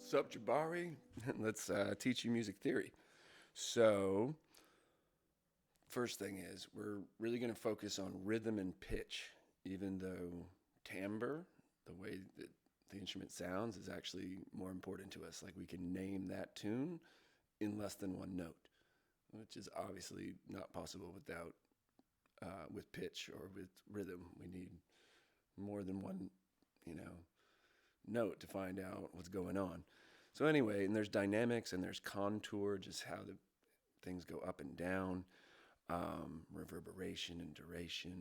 Sup, Jabari? Let's teach you music theory. So, first thing is, we're really going to focus on rhythm and pitch, even though timbre, the way that the instrument sounds, is actually more important to us. Like we can name that tune in less than one note, which is obviously not possible without with pitch or with rhythm. We need more than one, you know, note to find out what's going on. So anyway, and there's dynamics and there's contour, just how the things go up and down, reverberation and duration.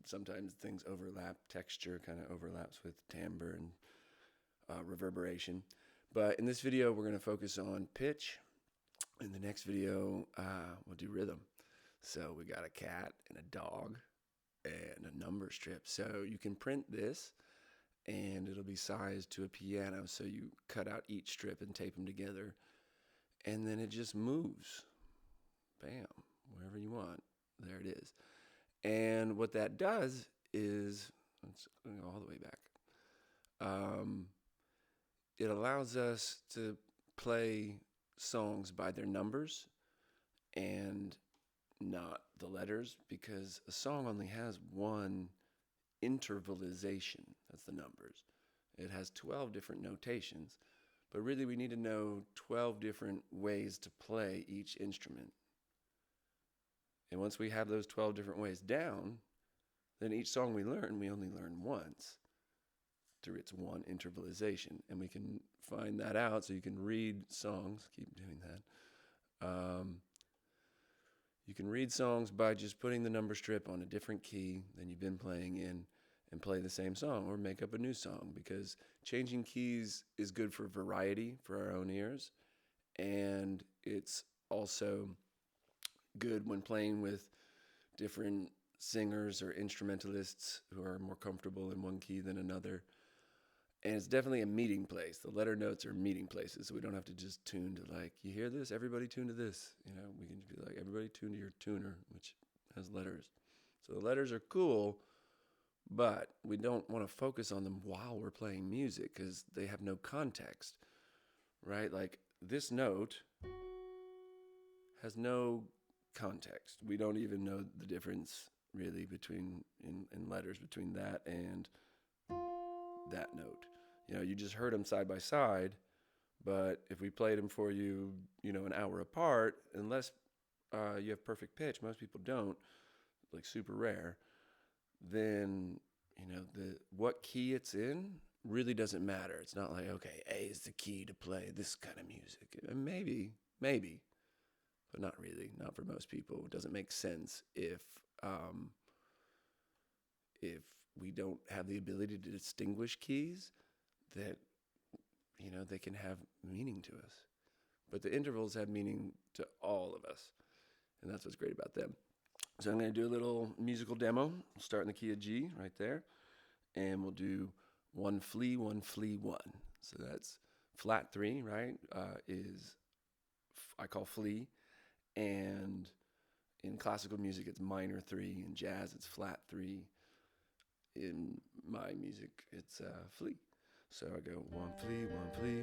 Sometimes things overlap. Texture kind of overlaps with timbre and reverberation. But in this video, we're going to focus on pitch. In the next video, we'll do rhythm. So we got a cat and a dog and a number strip. So you can print this and it'll be sized to a piano. So you cut out each strip and tape them together, and then it just moves. Bam, wherever you want. There it is. And what that does is, let's go all the way back. It allows us to play songs by their numbers and not the letters, because a song only has one intervalization. That's the numbers. It has 12 different notations, but really we need to know 12 different ways to play each instrument. And once we have those 12 different ways down, then each song we only learn once through its one intervalization. And we can find that out, so you can read songs. Keep doing that. You can read songs by just putting the number strip on a different key than you've been playing in and play the same song or make up a new song, because changing keys is good for variety for our own ears. And it's also good when playing with different singers or instrumentalists who are more comfortable in one key than another. And it's definitely a meeting place. The letter notes are meeting places, so we don't have to just tune to, like, you hear this? Everybody tune to this. You know, we can just be like, everybody tune to your tuner, which has letters. So the letters are cool, but we don't want to focus on them while we're playing music because they have no context, right? Like this note has no context. We don't even know the difference really between in letters between that and that note. You know, you just heard them side by side, but if we played them for you, you know, an hour apart, unless you have perfect pitch, most people don't, like super rare, then, you know, what key it's in really doesn't matter. It's not like, okay, A is the key to play this kind of music. Maybe, but not really. Not for most people. It doesn't make sense if we don't have the ability to distinguish keys that, you know, they can have meaning to us. But the intervals have meaning to all of us, and that's what's great about them. So I'm going to do a little musical demo. We'll start in the key of G right there, and we'll do one flea, one flea, one. So that's flat 3, right, I call flea, and in classical music it's minor 3, in jazz it's flat 3, in my music it's flea. So I go one flea,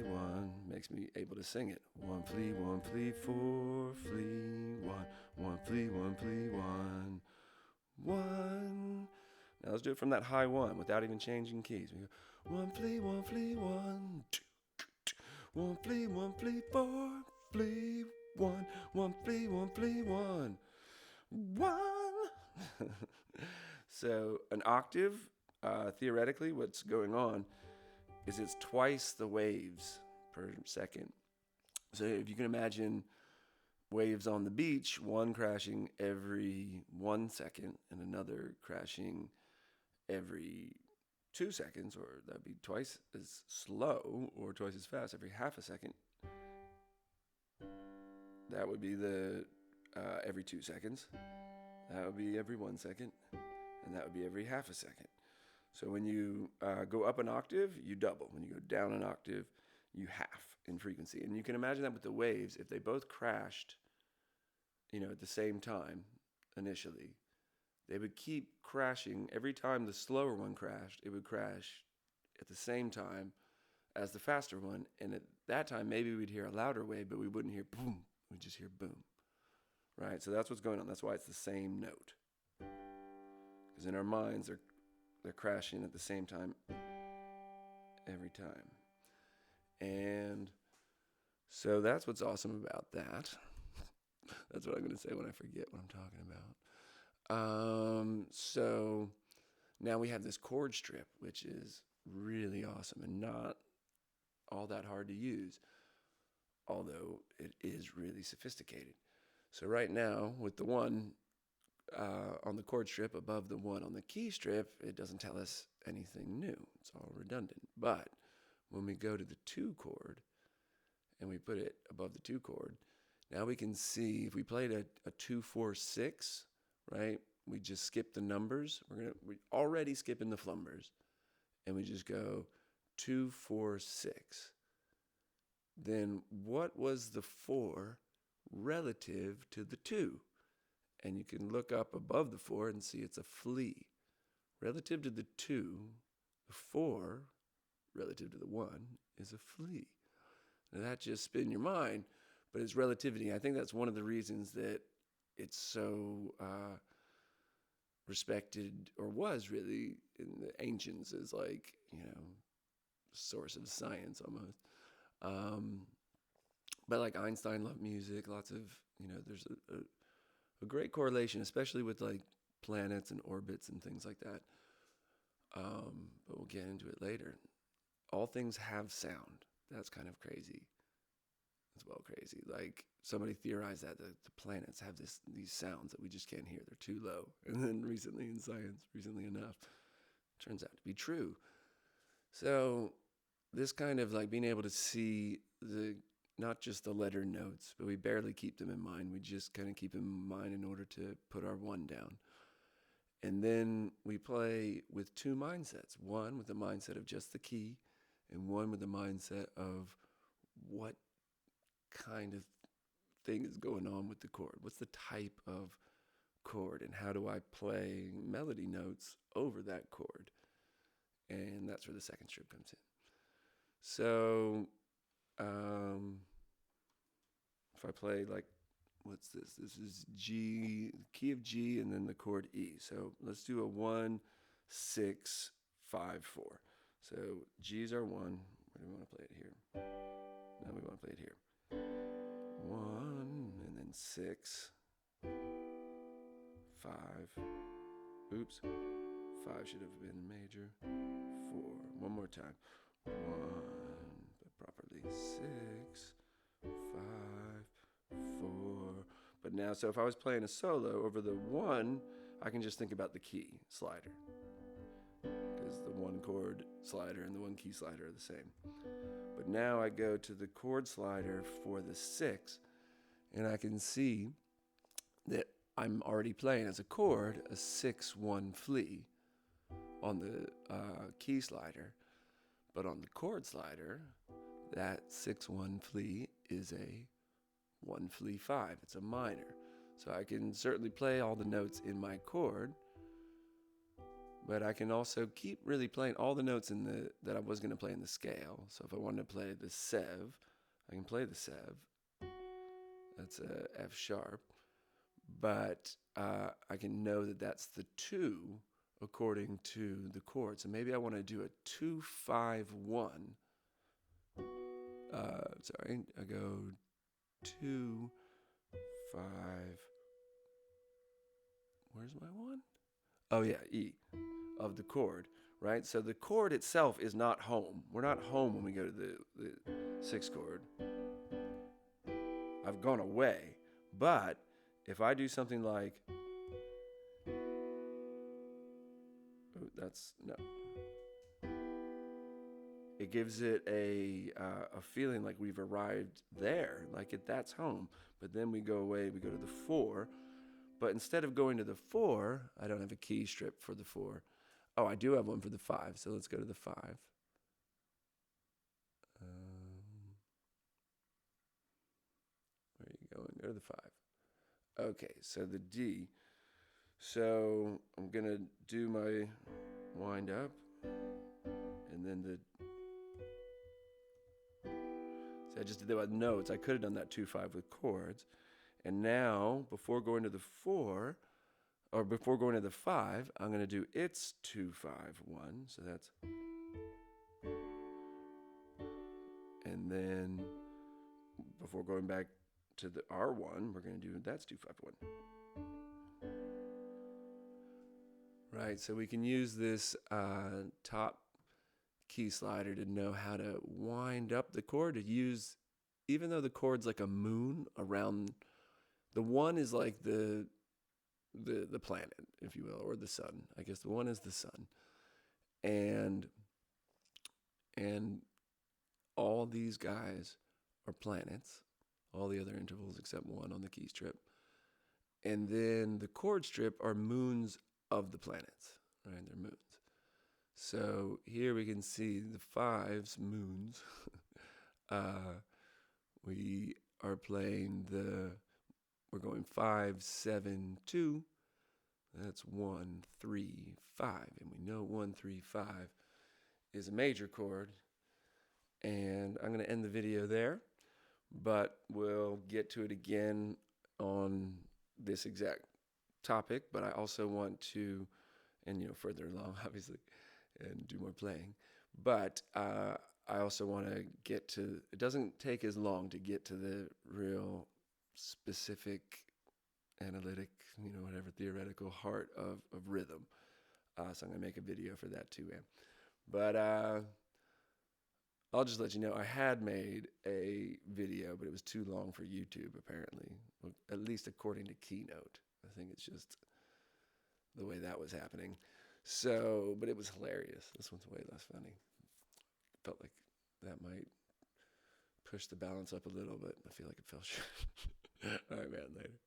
one, makes me able to sing it. One flea, 4 flea, one flea, one. Now let's do it from that high one without even changing keys. We go one flea, one. One flea, 4 flea, one flea, one. So an octave, theoretically, what's going on is it's twice the waves per second. So if you can imagine waves on the beach, one crashing every 1 second and another crashing every 2 seconds, or that'd be twice as slow or twice as fast every half a second. That would be the every 2 seconds. That would be every 1 second, and that would be every half a second. So when you go up an octave, you double. When you go down an octave, you half in frequency. And you can imagine that with the waves, if they both crashed, you know, at the same time initially, they would keep crashing. Every time the slower one crashed, it would crash at the same time as the faster one. And at that time, maybe we'd hear a louder wave, but we wouldn't hear boom. We'd just hear boom, right? So that's what's going on. That's why it's the same note. Because in our minds, they're crashing at the same time every time. And so that's what's awesome about that. That's what I'm going to say when I forget what I'm talking about. So now we have this chord strip, which is really awesome and not all that hard to use, although it is really sophisticated. So right now, with the one on the chord strip above the one on the key strip, it doesn't tell us anything new. It's all redundant. But when we go to the 2 chord and we put it above the 2 chord, now we can see if we played a 2, 4, 6, right? We just skip the numbers. We're already skipping the flumbers, and we just go 2, 4, 6. Then what was the 4 relative to the 2? And you can look up above the 4 and see it's a flea. Relative to the 2, the 4, relative to the 1, is a flea. Now that just spin your mind, but it's relativity. I think that's one of the reasons that it's so respected, or was really in the ancients, as like, source of science almost. But like Einstein loved music. Lots of, there's a great correlation, especially with like planets and orbits and things like that. But we'll get into it later. All things have sound. That's kind of crazy. It's well crazy. Like somebody theorized that the planets have these sounds that we just can't hear. They're too low. And then recently in science, recently enough, turns out to be true. So this kind of like being able to see not just the letter notes, but we barely keep them in mind. We just kind of keep them in mind in order to put our 1 down. And then we play with 2 mindsets. One with the mindset of just the key, and one with the mindset of what kind of thing is going on with the chord. What's the type of chord, and how do I play melody notes over that chord? And that's where the second strip comes in. So if I play like, what's this? This is G, key of G, and then the chord E. So let's do a 1, 6, 5, 4. So G's are 1. Where do we want to play it here? Now we want to play it here. 1, and then 6, 5. Oops. 5 should have been major. 4. One more time. 1, but properly. 6, 5, 4. But now, so if I was playing a solo over the 1, I can just think about the key slider, because the 1 chord slider and the 1 key slider are the same. But now I go to the chord slider for the 6, and I can see that I'm already playing as a chord a 6-1 flea on the key slider. But on the chord slider, that 6-1 flea is a 1 flea 5. It's a minor. So I can certainly play all the notes in my chord, but I can also keep really playing all the notes that I was going to play in the scale. So if I wanted to play the sev, I can play the sev. That's a F sharp. But I can know that that's the 2 according to the chord. So maybe I want to do a 2, 5, 1. Sorry, I go 2, 5. Where's my 1? Oh yeah, E of the chord, right? So the chord itself is not home. We're not home when we go to the 6th chord. I've gone away. But if I do something like, no. It gives it a feeling like we've arrived there, like that's home. But then we go away, we go to the 4. But instead of going to the 4, I don't have a key strip for the 4. Oh, I do have one for the 5, so let's go to the 5. Where are you going? Go to the 5. Okay, so the D. So I'm going to do my wind up, and then See, I just did that with notes. I could have done that 2-5 with chords. And now, before going to the 4, or before going to the 5, I'm going to do it's 2-5-1. So that's, and then before going back to the R1, we're going to do that's 2-5-1. Right, so we can use this top key slider to know how to wind up the chord, to use, even though the chord's like a moon around, the 1 is like the planet, if you will, or the sun. I guess the 1 is the sun. And all these guys are planets, all the other intervals except 1 on the key strip. And then the chord strip are moons of the planets, right? They're moons. So here we can see the 5's moons. We are playing we're going 5-7-2. That's 1-3-5. And we know 1-3-5 is a major chord. And I'm going to end the video there, but we'll get to it again on this exact topic. But I also want to, and further along, obviously, and do more playing. But I also want to get to, it doesn't take as long to get to the real specific, analytic, whatever, theoretical heart of rhythm. So I'm going to make a video for that too, man. But I'll just let you know, I had made a video, but it was too long for YouTube, apparently. Well, at least according to Keynote. I think it's just the way that was happening. So, but it was hilarious. This one's way less funny. Felt like that might push the balance up a little, but I feel like it fell short. All right, man, later.